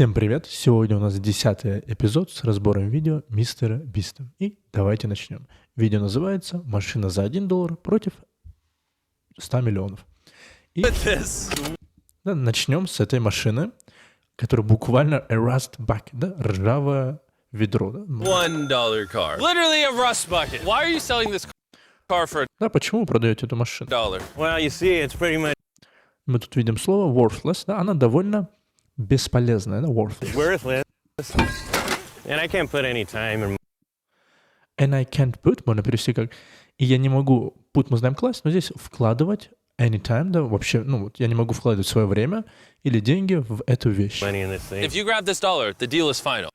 Всем привет! Сегодня у нас 10-й эпизод с разбором видео Мистера Биста. И давайте начнем. Видео называется «Машина за $1 против 100 миллионов». И да, начнем с этой машины, которая буквально a rust bucket, да, ржавое ведро. Да? $1 car. Literally a rust bucket. Why are you selling this car for Да, почему вы продаете эту машину? $1? Well, you see, it's pretty much Мы тут видим слово worthless, да, она довольно бесполезная, да, worthless. worthless. And I can't put any time and And I can't put, можно перевести как, и я не могу, put мы знаем класть, но здесь вкладывать anytime, да, вообще, ну вот я не могу вкладывать свое время или деньги в эту вещь. money in this thing. If you grab this dollar, the deal is final.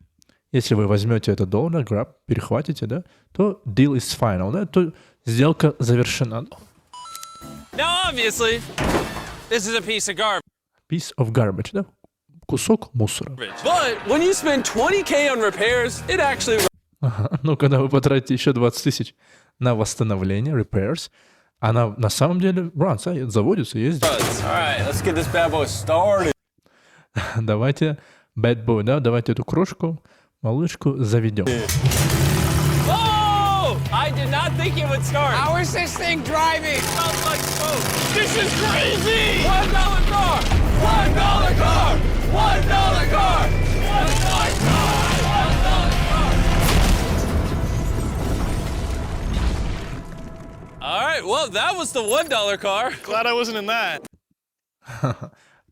Если вы возьмете этот доллар, grab, перехватите, да, то deal is final, да, то сделка завершена. Now, obviously, this is a piece of garbage. Piece of garbage, да, кусок мусора. But when you spend $20,000 on repairs, it actually Ага. Но когда вы потратите еще 20 тысяч на восстановление, repairs, она на самом деле runs, а, заводится, ездит. runs. All right, let's get this bad boy started. Давайте, bad boy, да, давайте эту крошку, малышку заведем. Oh! I did not think it would start. How is this thing driving? Smells like smoke. This is crazy! $1 car! $1 car! $1 car! $1 car! All right, well, that was the $1 car. Glad I wasn't in that.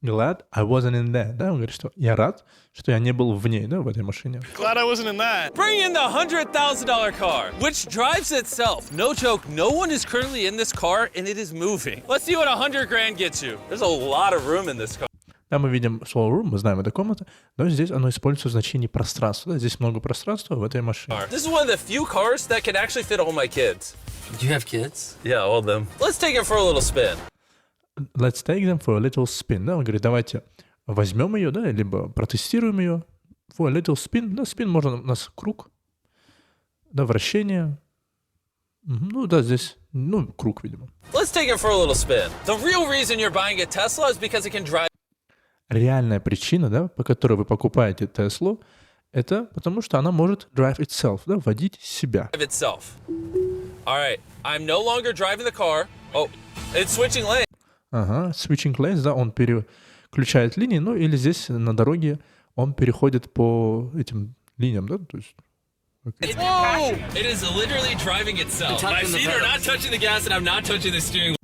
Glad I wasn't in that. Да, он говорит, что я рад, что я не был в ней, да, в этой машине. Glad I wasn't in that. Bring in the $100,000 car, which drives itself. No joke, no one is currently in this car, and it is moving. Let's see what $100 grand gets you. There's a lot of room in this car. Да, мы видим слово room, мы знаем, это комната, но здесь оно используется в значении пространства. Да, здесь много пространства в этой машине. This is one of the few cars that can actually fit all my kids. Do you have kids? Yeah, all of them. Let's take it for a little spin. Let's take them for a little spin. Да, он говорит, давайте возьмем ее, да, либо протестируем ее. For a little spin. Да, spin можно у нас круг, да, вращение. Ну, да, здесь, ну, круг, видимо. Let's take it for a little spin. The real reason you're buying a Tesla is because it can drive Реальная причина, да, по которой вы покупаете Теслу, это потому что она может drive itself, да, водить себя. itself. All right, I'm no longer driving the car. Oh, it's switching lanes. Ага, switching lanes, да, он переключает линии, ну, или здесь на дороге он переходит по этим линиям, да, то есть... Whoa! It is literally driving itself. My feet are not touching the gas, and I'm not touching the steering wheel.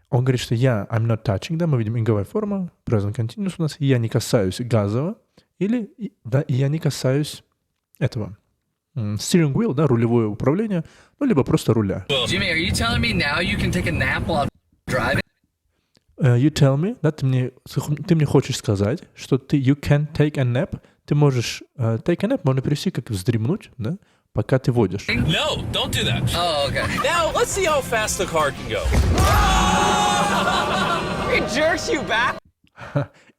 Он говорит, что я, I'm not touching, да, мы видим инговая форма, present continuous у нас, я не касаюсь газового, или, да, я не касаюсь этого, steering wheel, да, рулевое управление, ну, либо просто руля. Jimmy, are you telling me now you can take a nap while driving? You tell me, да, ты мне хочешь сказать, что ты, you can take a nap, ты можешь, take a nap можно перевести как вздремнуть, да, пока ты водишь. No, don't do that. Oh, okay. Now, let's see how fast the car can go. It jerks you back.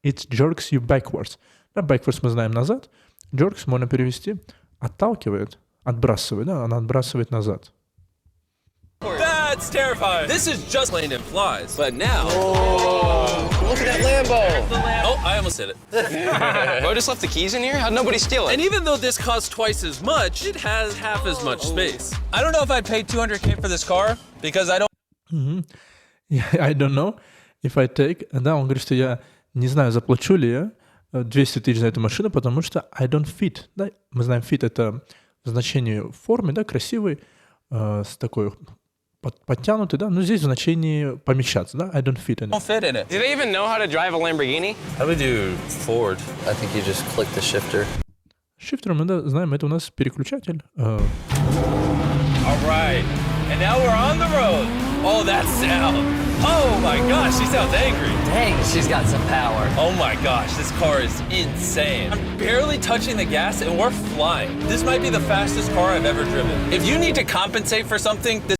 It jerks you backwards. Да, backwards мы знаем назад. Jerks можно перевести отталкивает, отбрасывает, да, она отбрасывает назад. That's terrifying. This is just plain implies. But now... Look at that Lambo! Oh, I almost hit it. Bro, just left the keys in here? How'd nobody steal it? And even though this costs twice as much, it has half as much space. I don't know if I'd pay $200K for this car, because I don't... I don't know if I take... Да, он говорит, что я не знаю, заплачу ли я 200 тысяч за эту машину, потому что I don't fit. Да? Мы знаем fit — это в значении формы, да, красивый, с такой подтянутый, да, но здесь в значении помещаться, да, I don't fit in it. don't fit in it. Do they even know how to drive a Lamborghini? How do we do Ford? I think you just click the shifter. Shifter, мы да, знаем, это у нас переключатель. All right. And now we're on the road. Oh, that sound. Oh my gosh, she sounds angry. Dang, she's got some power. Oh my gosh, this car is insane. I'm barely touching the gas and we're flying. This might be the fastest car I've ever driven. If you need to compensate for something, this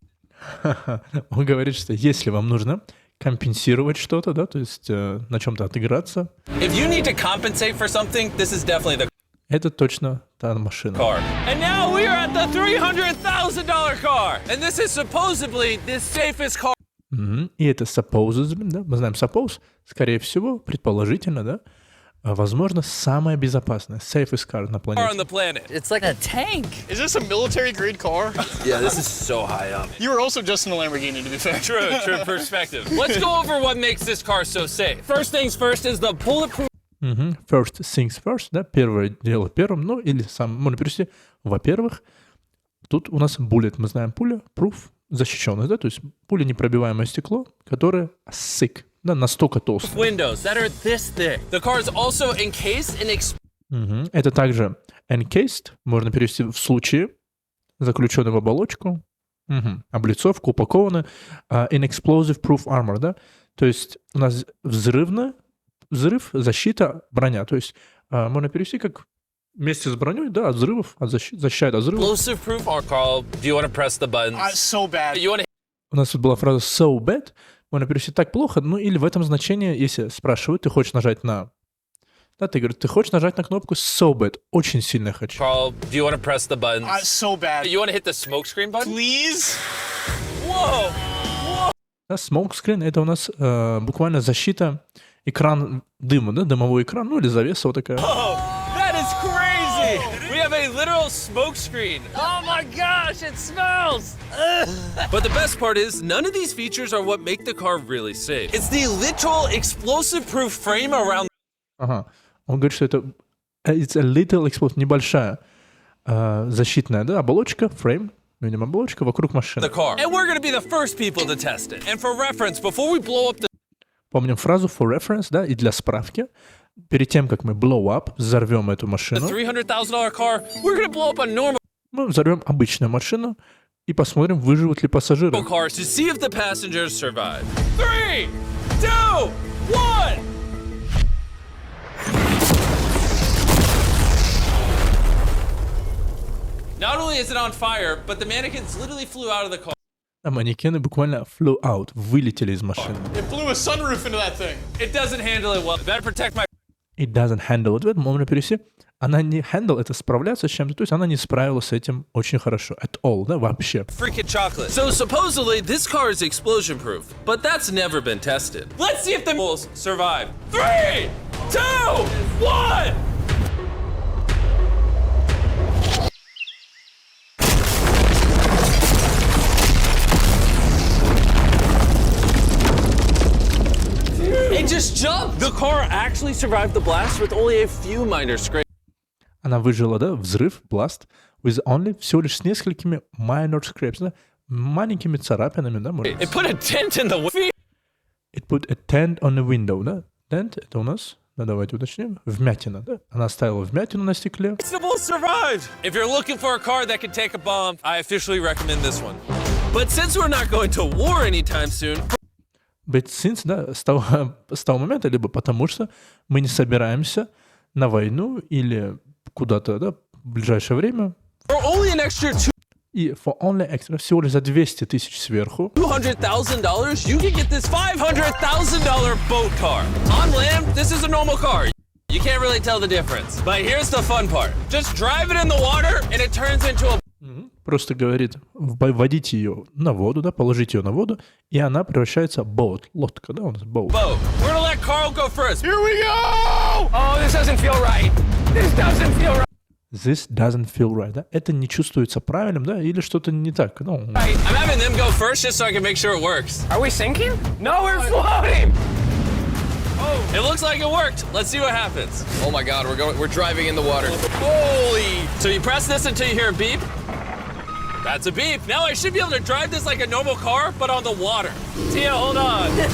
Он говорит, что если вам нужно компенсировать что-то, да, то есть на чем-то отыграться, if you need to compensate for something, this is definitely the это точно та машина. car. And now we are at the $300,000 car. And this is supposedly the safest car. И это supposedly, да, мы знаем suppose, скорее всего, предположительно, да, возможно, самая безопасная, safest car на on планете. the planet. It's like a tank. Is this a military grade car? Yeah, this is so high up. You were also just in a Lamborghini, to be fair. True perspective. Let's go over what makes this car so safe. First things first is the bulletproof First things first, да, первое дело первым, ну или можно перевести, во-первых, тут у нас bullet, мы знаем пуля, proof, защищенность, да, то есть пуля непробиваемое стекло, которое thick, да, настолько толстое. windows that are this thick. The car is also encased in Это также encased, можно перевести в случае, заключенный в оболочку, облицовку, упакованы, in explosive proof armor, да, то есть у нас взрыв, защита, броня, то есть можно перевести как вместе с броней, да, от взрывов, защищает от взрывов. explosive proof. Carl, do you want to press the buttons? So bad. You want to У нас тут была фраза so bad, можно перевести так плохо, ну или в этом значении, если спрашивают, ты хочешь нажать на... Да, ты говоришь, ты хочешь нажать на кнопку so bad, очень сильно хочу. Carl, do you want to press the buttons? So bad. You want to hit the smoke screen button? Please? Whoa! Да, smoke screen — это у нас буквально защита, экран дыма, да, дымовой экран, ну или завеса вот такая. That is crazy! We have a literal smoke screen. Oh my gosh, it smells! But the best part is, none of these features are what make the car really safe. It's the literal explosive proof frame around Ага. Он говорит, что это it's a little explosive, небольшая защитная, да, оболочка, frame, видимо, оболочка вокруг машины. the car. And we're going to be the first people to test it. And for reference, before we blow up the Помним фразу for reference, да, и для справки. Перед тем, как мы blow up, взорвем эту машину, $300,000 car, we're going to blow up a normal мы взорвем обычную машину и посмотрим, выживут ли пассажиры. car to see if the passengers survive. 3, 2, 1! Not only is it on fire, but the mannequins literally flew out of the car. А манекены буквально flew out, вылетели из машины. It blew a sunroof into that thing. It doesn't handle it well. Better protect my It doesn't handle it. Можно перевести. Она не handle, это справляться с чем-то, то есть она не справилась с этим очень хорошо. At all, да, вообще. freaking chocolate. So supposedly this car is explosion proof, but that's never been tested. Let's see if the bulls survive. 3, 2, 1! It just jumped! The car actually survived the blast with only a few minor scrapes. Она выжила, да, взрыв, blast, with only, всего лишь с несколькими minor scrapes, да, маленькими царапинами, да, можно. It put a dent in the window. It put a dent on the window, да. Dent — это у нас, да, давайте уточним, вмятина, да. Она оставила вмятину на стекле. The bulls survived! If you're looking for a car that can take a bomb, I officially recommend this one. But since we're not going to war anytime soon, But since, да, с того момента, либо потому что мы не собираемся на войну или куда-то, да, в ближайшее время. for only an extra И for only extra, всего лишь за 200 тысяч сверху, $200,000, you can get this $500,000 boat car. On land, this is a normal car. You can't really tell the difference. But here's the fun part. Just drive it in the water, and it turns into a просто говорит, вводите ее на воду, да, положите ее на воду, и она превращается в boat, лодка, да, у нас boat. boat. We're gonna let Carl go first. Here we go! Oh, this doesn't feel right. This doesn't feel right. This doesn't feel right, да, это не чувствуется правильным, да, или что-то не так, ну. I'm having them go first just so I can make sure it works. Are we sinking? No, we're floating. It looks like it worked. Let's see what happens. Oh my God, we're driving in the water. Holy! So you press this until you hear a beep. That's a beep. Now I should be able to drive this like a normal car, but on the water. Tia, hold on. Woo!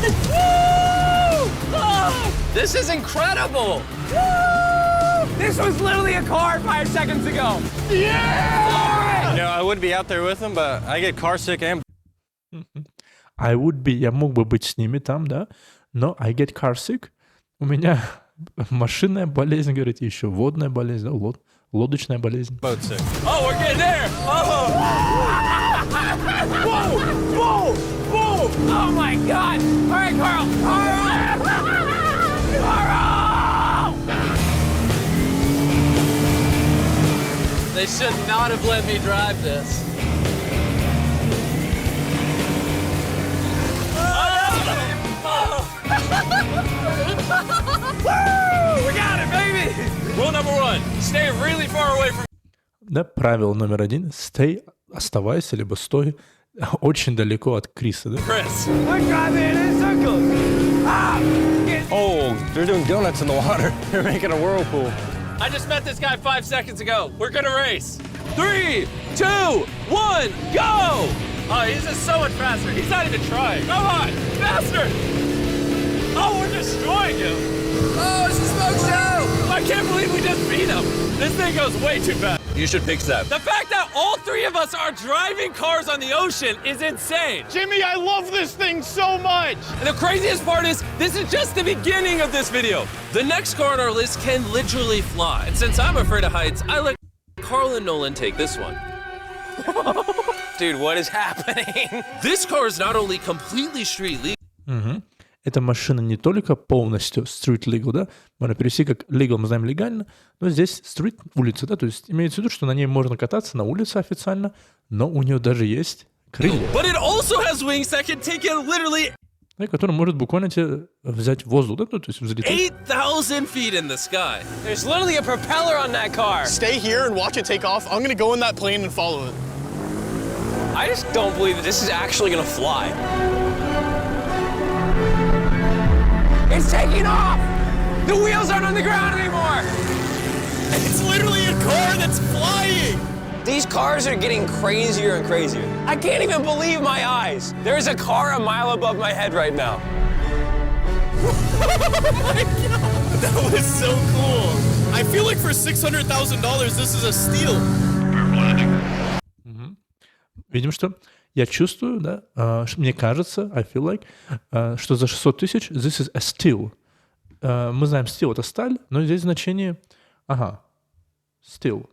Oh, this is incredible. Woo! This was literally a car 5 seconds ago. Yeah! You know, I would be out there with them, but I get car sick and... I would be, я мог бы быть с ними там, да, но I get car sick. У меня машинная болезнь, говорите, еще водная болезнь, да, лодочная болезнь. boat sick. Oh, we're getting there. Oh! Whoa! Whoa! Whoa! Oh my God! All right, Carl. Carl! They should not have let me drive this. Woo! We got it, Rule number 1, stay really far away from... Да, правило номер 1. Stay, оставайся, либо стой очень далеко от Криса, да? Chris. We're driving in circles. Ah! Oh, they're doing donuts in the water. They're making a whirlpool. I just met this guy 5 seconds ago. We're gonna race. 3, 2, 1, go! Oh, he's just so much faster. He's not even trying. Come on, faster! Oh, we're destroying him. Oh, it's a smoke show! I can't believe we just beat him. This thing goes way too fast. You should fix that. The fact that all 3 of us are driving cars on the ocean is insane. Jimmy, I love this thing so much. And the craziest part is, this is just the beginning of this video. The next car on our list can literally fly. And since I'm afraid of heights, I let Carl and Nolan take this one. Dude, what is happening? This car is not only completely street legal. Эта машина не только полностью street legal, да, можно перевести как legal, мы знаем легально, но здесь street улица, да, то есть имеется в виду, что на ней можно кататься на улице официально, но у нее даже есть крылья, But it also has wings that can take it literally да, который может буквально тебе взять воздух, да, ну, то есть взлететь. 8,000 feet in the sky. There's literally a propeller on that car. Stay here and watch it take off. I'm gonna go in that plane and follow it. I just don't believe that this is actually gonna fly. It's taking off. The wheels aren't on the ground anymore. It's literally a car that's flying. These cars are getting crazier and crazier. I can't even believe my eyes. There's a car a mile above my head right now. That was so cool. I feel like for $600,000, this is a steal. Видим, что я чувствую, да, мне кажется, I feel like, что за 600 тысяч this is a steal. Мы знаем steal — это сталь, но здесь значение, steal.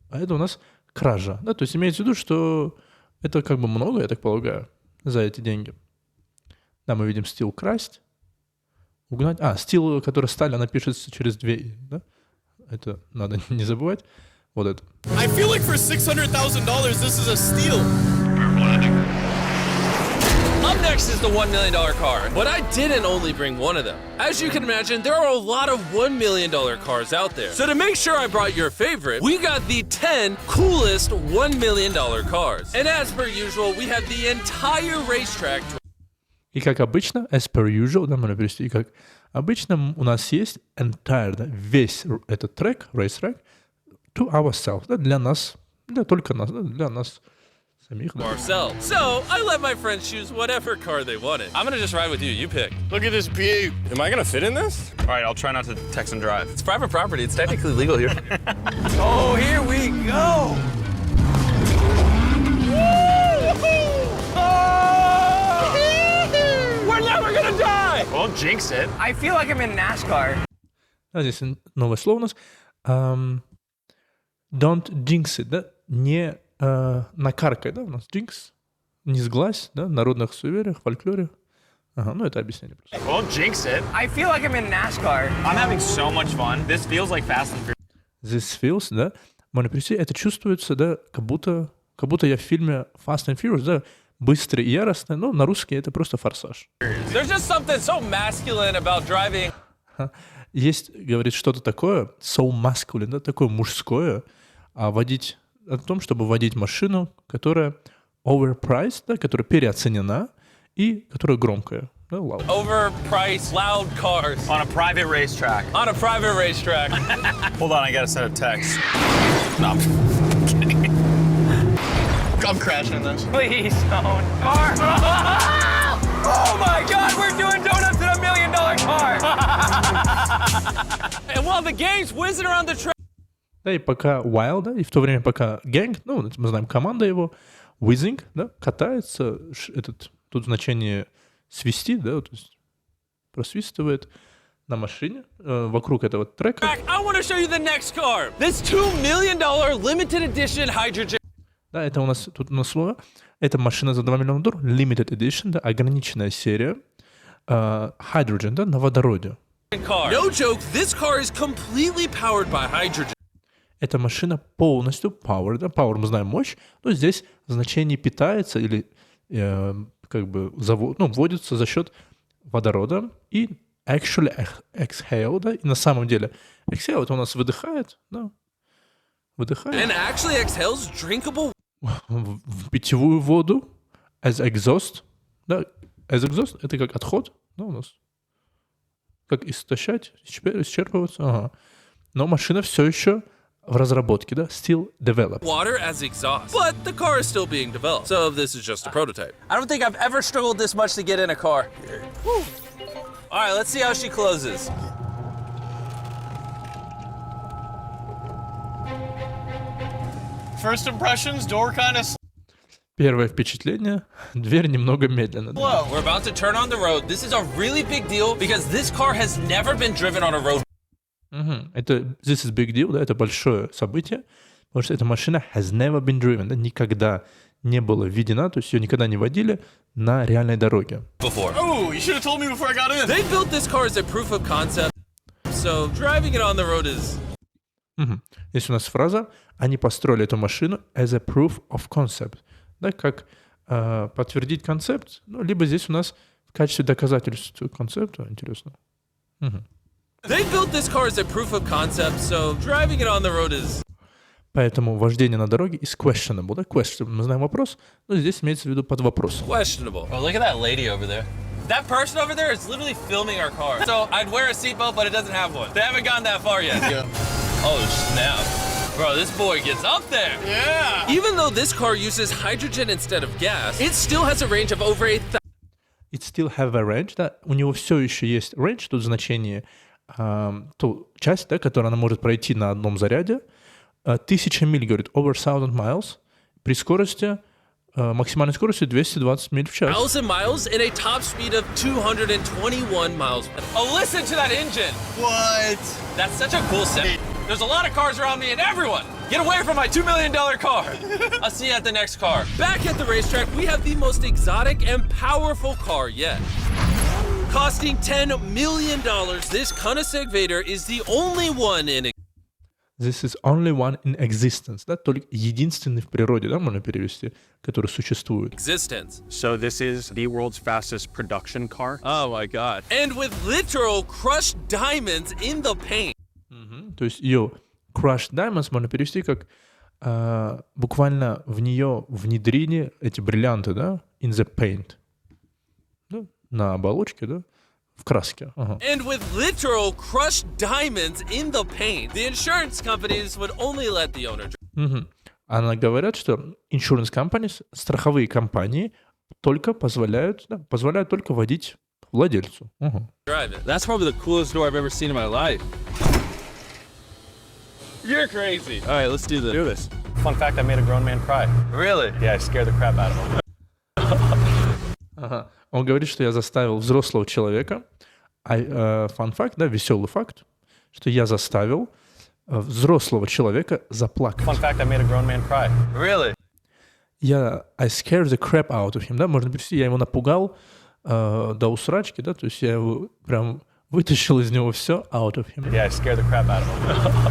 А это у нас кража. Да? То есть имеется в виду, что это как бы много, я так полагаю, за эти деньги. Да, мы видим steal — красть, угнать. Steal, который сталь, она пишется через 2 «и». Да? Это надо не забывать. Вот это. I feel like for $600,000, this is a steal. Up next is the $1 million car, but I didn't only bring one of them. As you can imagine, there are a lot of $1 million cars out there. So to make sure I brought your favorite, we got the 10 coolest $1 million cars. And as per usual, we have the entire racetrack. И как обычно, as per usual, да, можно перевести, и как обычно у нас есть entire, да, весь этот трек, racetrack, to ourselves, да, для нас, для только нас, да, для нас самих. Да. Ourselves. So I let my friends choose whatever car they wanted. I'm gonna just ride with you. You pick. Look at this view. Am I gonna fit in this? All right, I'll try not to text and drive. It's private property. It's technically legal here. Oh, here we go. We're never gonna die. Won't jinx it. I feel like I'm in NASCAR. Да, здесь новое слово у нас. Don't jinx it, да, не накаркай, да, у нас jinx, не сглазь, да, в народных суевериях, фольклоре. Ну это объяснение просто. Won't jinx it. I feel like I'm in NASCAR. I'm having so much fun. This feels like Fast and Furious. This feels, да, можно перевести, это чувствуется, да, как будто я в фильме Fast and Furious, да, быстрый и яростный, но на русский это просто форсаж. There's just something so masculine about driving. Есть, говорит, что-то такое, so masculine, да, такое мужское, о том, чтобы водить машину, которая overpriced, да, которая переоценена и которая громкая. Да, loud. Overpriced, loud cars. On a private racetrack. On a private racetrack. Hold on, I gotta send a text. No, I'm kidding. I'm crashing this. Please don't. Car. Oh my God, we're doing donuts in $1 million car. And while the gang's whizzing around the track. Да, и пока while, да, и в то время пока gang, ну, мы знаем, команда его, whizzing, да, катается, тут значение свисти, да, то есть просвистывает на машине вокруг этого трека. I want to show you the next car. This $2 million limited edition hydrogen. Да, это у нас тут на слово. Это машина за $2 миллиона, limited edition, да, ограниченная серия, hydrogen, да, на водороде. No joke, this car is completely powered by hydrogen. Эта машина полностью powered, да, power мы знаем мощь, но здесь значение питается или как бы вводится за счет водорода и actually exhale, да, и на самом деле exhale это у нас выдыхает, да, выдыхает And actually exhales drinkable. в питьевую воду as exhaust, да, as exhaust это как отход, да, у нас, как истощать, исчерпываться, ага. Но машина все еще в разработке, да, still developed. Water as exhaust. But the car is still being developed. So this is just a prototype. I don't think I've ever struggled this much to get in a car. Whew. All right, let's see how she closes. First impressions, door kind of Первое впечатление, дверь немного медленно. Да. Whoa, we're about to turn on the road. This is a really big deal because this car has never been driven on a road. Это this is big deal, да, это большое событие, потому что эта машина has never been driven, да, никогда не была введена, то есть ее никогда не водили на реальной дороге. Before. Oh, you should have told me before I got in. They built this car as a proof of concept, so driving it on the road is... Здесь у нас фраза «Они построили эту машину as a proof of concept», да, как подтвердить концепт, ну, либо здесь у нас в качестве доказательства концепта, интересно. They built this car as a proof of concept, so driving it on the road is... Поэтому вождение на дороге is questionable, да, question, мы знаем вопрос, но здесь имеется в виду под вопросом. Questionable. Oh, look at that lady over there. That person over there is literally filming our car. So I'd wear a seatbelt, but it doesn't have one. They haven't gone that far yet. Yeah. Oh, snap. Bro, this boy gets up there. Yeah. Even though this car uses hydrogen instead of gas, it still has a range of over 8,000. It still have a range, да, у него все еще есть range, тут значение, ту часть, да, которую она может пройти на одном заряде, 1000 миль, говорит, over 1000 miles, при скорости, максимальной скорости 220 миль в час. 1,000 miles and a top speed of 221 miles. Oh, listen to that engine. What? That's such a cool sound. There's a lot of cars around me and everyone, get away from my $2 million car. I'll see you at the next car. Back at the racetrack, we have the most exotic and powerful car yet. Costing $10 million, this Koenigsegg Vader is the only one in This is only one in existence, да, только единственный в природе, да, можно перевести, который существует. existence. So this is the world's fastest production car. Oh my god. And with literal crushed diamonds in the paint. То есть ее crushed diamonds можно перевести как буквально в нее внедрили эти бриллианты, да, in the paint, да, на оболочке, да, в краске. Ага. And with literal crushed diamonds in the paint, the insurance companies would only let the owner Она говорят, что insurance companies, страховые компании, только позволяют только водить владельцу. drive it. That's probably the coolest door I've ever seen in my life. You're crazy. All right, let's do this. Do this. Fun fact, I made a grown man cry. Really? Yeah, I scared the crap out of him. Ага. Он говорит, что я заставил взрослого человека, fun fact, да, веселый факт, что я заставил взрослого человека заплакать. Fun fact, I made a grown man cry. Really? I scared the crap out of him, да, можно перевести, я его напугал до усрачки, да, то есть я его прям вытащил из него все out of him. Yeah, I scared the crap out of him.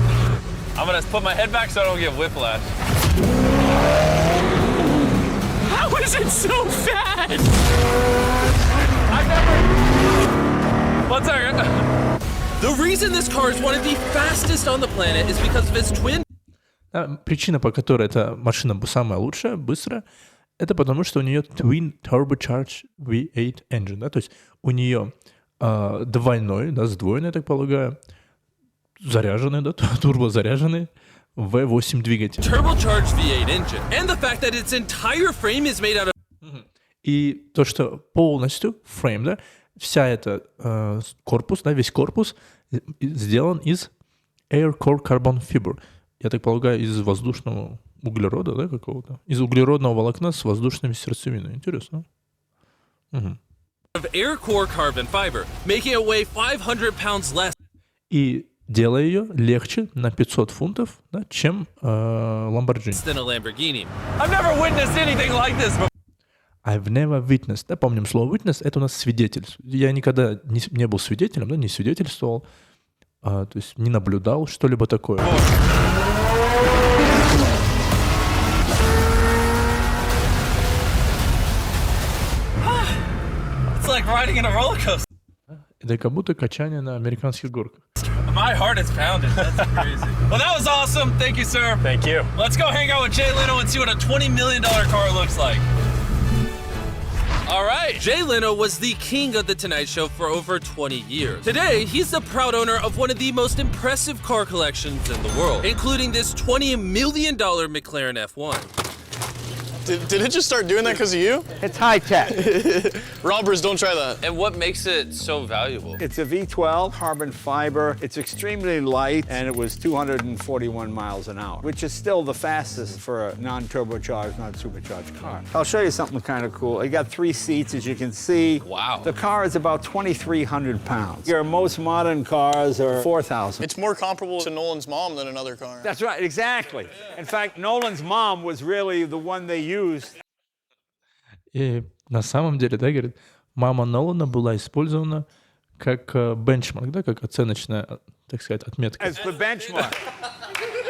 I'm gonna put my head back so I don't get whiplash. How is it so fast? I never... One second. The reason this car is one of the fastest on the planet is because of its twin... Причина, по которой эта машина самая лучшая, быстрая, это потому, что у нее twin turbocharged V8 engine, да, то есть у нее двойной, да, сдвоенный, я так полагаю, заряженный, да, турбозаряженный V8 двигатель. Turbocharged V8 engine. And the fact that its entire frame is made out of... И то, что полностью frame, да, вся эта корпус, да, весь корпус сделан из air core carbon fiber. Я так полагаю, из воздушного углерода, да, какого-то? Из углеродного волокна с воздушными сердцевинами. Интересно. Of air core carbon fiber, making it weigh 500 pounds less. И делая ее легче на 500 фунтов, да, чем Lamborghini. Than a Lamborghini. I've never witnessed anything like this before. I've never witnessed. Да, помним слово witness, это у нас свидетель. Я никогда не был свидетелем, да, не свидетельствовал, то есть не наблюдал что-либо такое. It's like riding in a roller coaster. Это как будто качание на американских горках. My heart is pounding. That's crazy. Well, that was awesome. Thank you, sir. Thank you. Let's go hang out with Jay Leno and see what a $20 million car looks like. All right. Jay Leno was the king of The Tonight Show for over 20 years. Today, he's the proud owner of one of the most impressive car collections in the world, including this $20 million McLaren F1. Did it just start doing that because of you? It's high tech. Robbers, don't try that. And what makes it so valuable? It's a V12 carbon fiber. It's extremely light, and it was 241 miles an hour, which is still the fastest for a non-turbocharged, non-supercharged car. I'll show you something kind of cool. It got 3 seats, as you can see. Wow. The car is about 2,300 pounds. Your most modern cars are 4,000. It's more comparable to Nolan's mom than another car. That's right, exactly. In fact, Nolan's mom was really the one they used. И на самом деле, да, говорит, мама Нолана была использована как бенчмарк, да, как оценочная, так сказать, отметка. As the benchmark.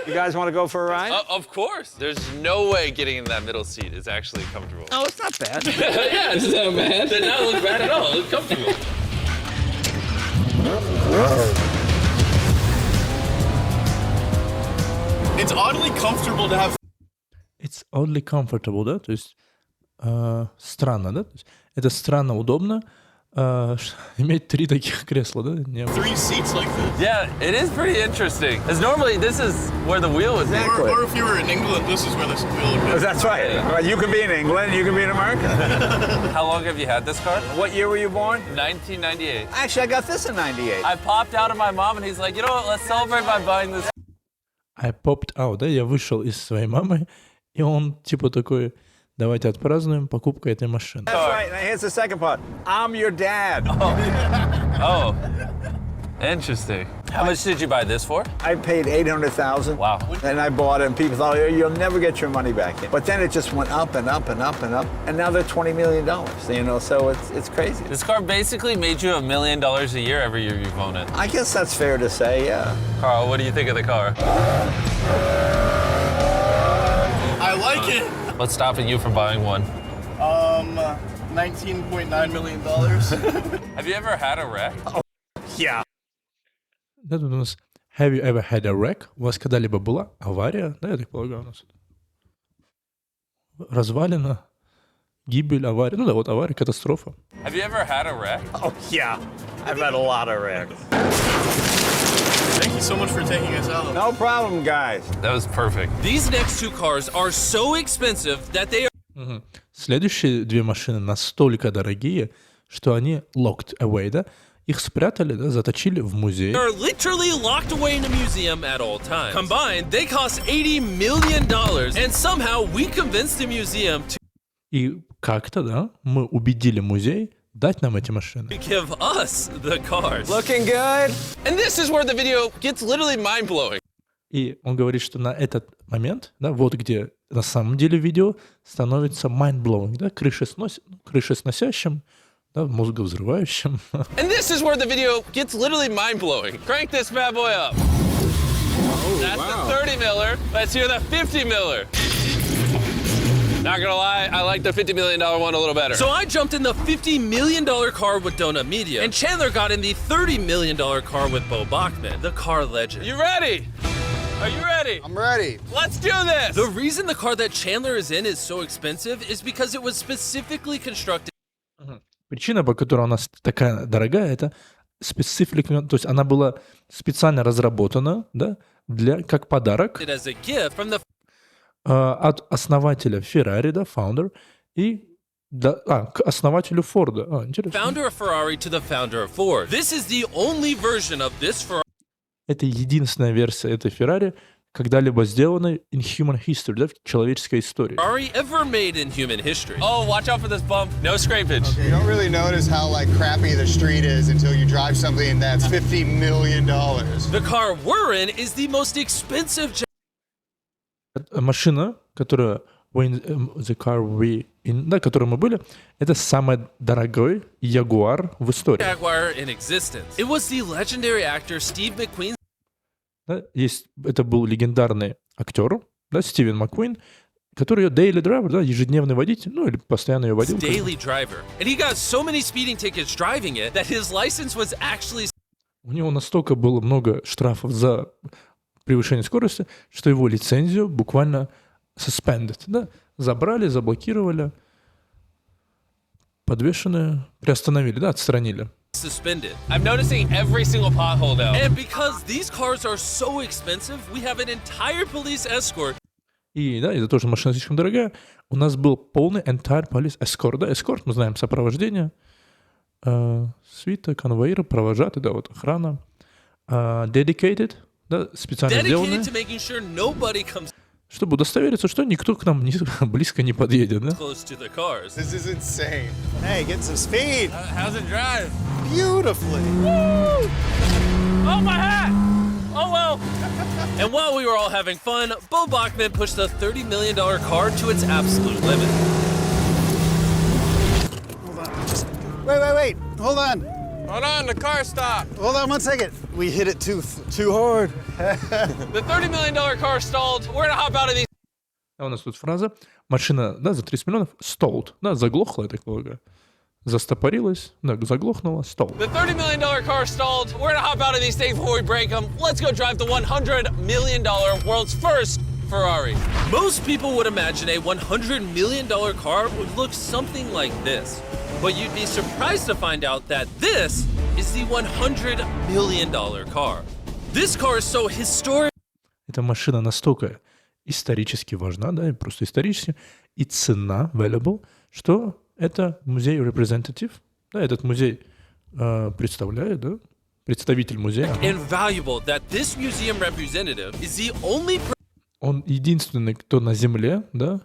You guys want to go for a ride? Of course. There's no way getting in that middle seat is actually comfortable. No, it's not bad. Yeah, it's not bad. It did not look bad at all. It looked comfortable. It's oddly comfortable to have. It's oddly comfortable, да, то есть странно, да, то есть это странно удобно иметь 3 таких кресла, да? Не... 3 seats like this. Yeah, it is pretty interesting. Because normally this is where the wheel would be. Or if you were in England, this is where the wheel would be. That's right. Well, you can be in England, you can be in America. How long have you had this car? What year were you born? 1998. Actually, I got this in 98. I popped out of my mom and he's like, you know what, let's celebrate by buying this. I popped out, да, я вышел из своей мамы, и он типа такой, давайте отпразднуем покупку этой машины. That's right. Now here's the second part. I'm your dad. Oh, interesting. How much did you buy this for? I paid $800,000. Wow. And I bought it, and people thought, oh, you'll never get your money back. But then it just went up and up and up and up, and now they're $20 million. You know, so it's crazy. This car basically made you $1 million a year every year you've owned it. I guess that's fair to say, yeah. Carl, what do you think of the car? I like it. What's stopping you from buying one? $19.9 million. Have you ever had a wreck? Yeah. Да, тут у нас Have you ever had a wreck? У вас когда-либо была авария? Да, я так полагаю, у нас развалина, гибель, авария. Ну да, вот авария, катастрофа. Have you ever had a wreck? Oh, yeah. I've had a lot of wrecks. Thank you so much for taking us out. No problem, guys. That was perfect. These next 2 cars are so expensive that they are... Следующие 2 машины настолько дорогие, что они locked away, да? Их спрятали, да, заточили в музей. They're literally locked away in a museum at all times. Combined, they cost $80 million, and somehow we convinced the museum to И как-то, да, мы убедили музей дать нам эти машины. give us the cars. Looking good? And this is where the video gets literally mind-blowing. И он говорит, что на этот момент, да, вот где на самом деле видео становится mind-blowing, да, крышесносящим, да, мозговзрывающим. And this is where the video gets literally mind-blowing. Crank this bad boy up. That's the 30 miller. Let's hear the 50 miller. Not gonna lie, I like the $50 million one a little better. So I jumped in the $50 million car with Donut Media, and Chandler got in the $30 million car with Bo Bachman, the car legend. You ready? Are you ready? I'm ready. Let's do this! The reason the car that Chandler is in is so expensive is because it was specifically constructed. Причина, по которой она такая дорогая, это specifically, то есть она была специально разработана, да, для, как подарок As a gift from the от основателя Ferrari, да, founder, и к основателю Форда. Интересно. founder of Ferrari to the founder of Ford. This is the only version of this Ferrari. Это единственная версия этой Ferrari, когда-либо сделанной in human history, да, в человеческой истории. Ever made in human history. Oh, watch out for this bump. No scrapage. Okay, you don't really notice how crappy the street is until you drive something that's $50 million. The car we're in is the most expensive. Машина, которая the car we in, да, которой мы были, это самый дорогой Ягуар в истории. Jaguar in existence. It was the legendary actor Steve McQueen. Да, это был легендарный актер, да, Стивен Маккуин, который ее daily driver, да, ежедневный водитель, ну или постоянно ее водил. Daily driver. And he got so many speeding tickets driving it that his license was actually... У него настолько было много штрафов за превышение скорости, что его лицензию буквально suspended, да, забрали, заблокировали, подвешенные, приостановили, да, отстранили. Suspended. I'm noticing every single pothole now. And because these cars are so expensive, we have an entire police escort. И да, из-за того, что машина слишком дорогая, у нас был полный entire police escort. Да, escort, мы знаем, сопровождение, свита, конвоиры, провожатый, да, вот охрана. Dedicated, да, специально сделанные, Dedicated to making sure nobody comes чтобы удостовериться, что никто к нам близко не подъедет, да? close to the cars. This is insane. Hey, get some speed. How's it drive? Beautifully. Oh, my hat! Oh, well. And while we were all having fun, Bo Bachman pushed the $30 million car to its absolute limit. Hold on. Just wait. Hold on. Hold on, the car stopped. Hold on 1 second. We hit it too hard. The $30 million car stalled. We're gonna hop out of these. А у нас тут фраза. Машина, да, за 30 миллионов stalled, да, заглохла, я так полагаю. Застопорилась, да, заглохнула, stalled. The $30 million car stalled. We're gonna hop out of these things before we break them. Let's go drive the $100 million world's first Ferrari. Most people would imagine a $100 million car would look something like this. But you'd be surprised to find out that this is the $100 million car. This car is so historic. Эта машина настолько исторически важна, да, просто исторически, и цена, valuable, что это музей representative, да, этот музей представляет, да, представитель музея. And valuable that this museum representative is the only Он единственный, кто на земле, да,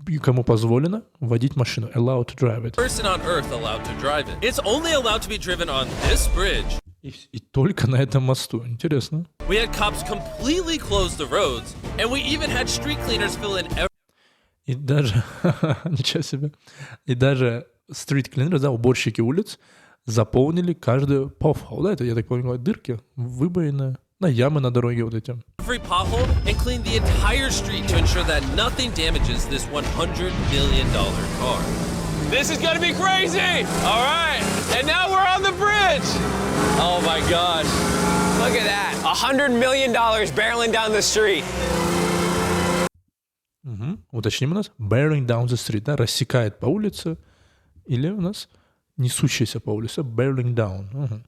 и кому позволено водить машину, allowed to drive it. person on Earth allowed to drive it. It's only allowed to be driven on this bridge. И только на этом мосту. Интересно. We had cops completely close the roads, and we even had street cleaners fill in every... И даже, ничего себе, и даже street cleaners, да, уборщики улиц, заполнили каждую pothole, да, это, я так понимаю, дырки, выбоины, на ямы на дороге вот эти. every pothole and clean the entire street to ensure that nothing damages this $100 million car. This is gonna be crazy! All right, and now we're on the bridge! Oh my gosh. Look at that. $100 million barreling down the street. Уточним у нас barreling down the street, да, рассекает по улице, или у нас несущийся по улице, barreling down.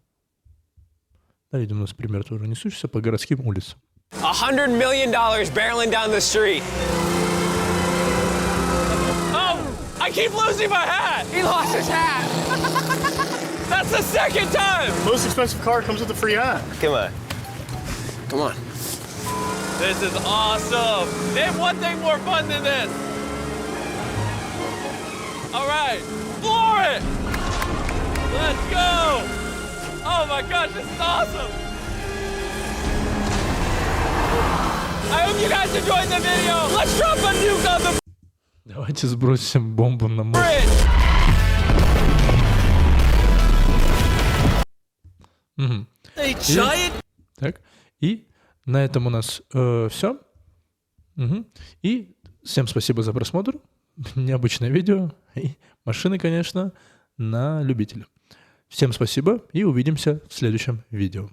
Да, видим, у нас пример тоже несущийся по городским улицам. $100 million barreling down the street. Oh, I keep losing my hat! He lost his hat. That's the second time! Most expensive car comes with a free hat. Come on. Come on. This is awesome! Name one thing more fun than this! All right, floor it! Let's go! Oh my gosh, this is awesome! I hope you guys enjoyed the video! Let's drop a nuke on the Давайте сбросим бомбу на мост. bridge! A giant... Так, и на этом у нас все. И всем спасибо за просмотр. Необычное видео. И машины, конечно, на любителя. Всем спасибо и увидимся в следующем видео.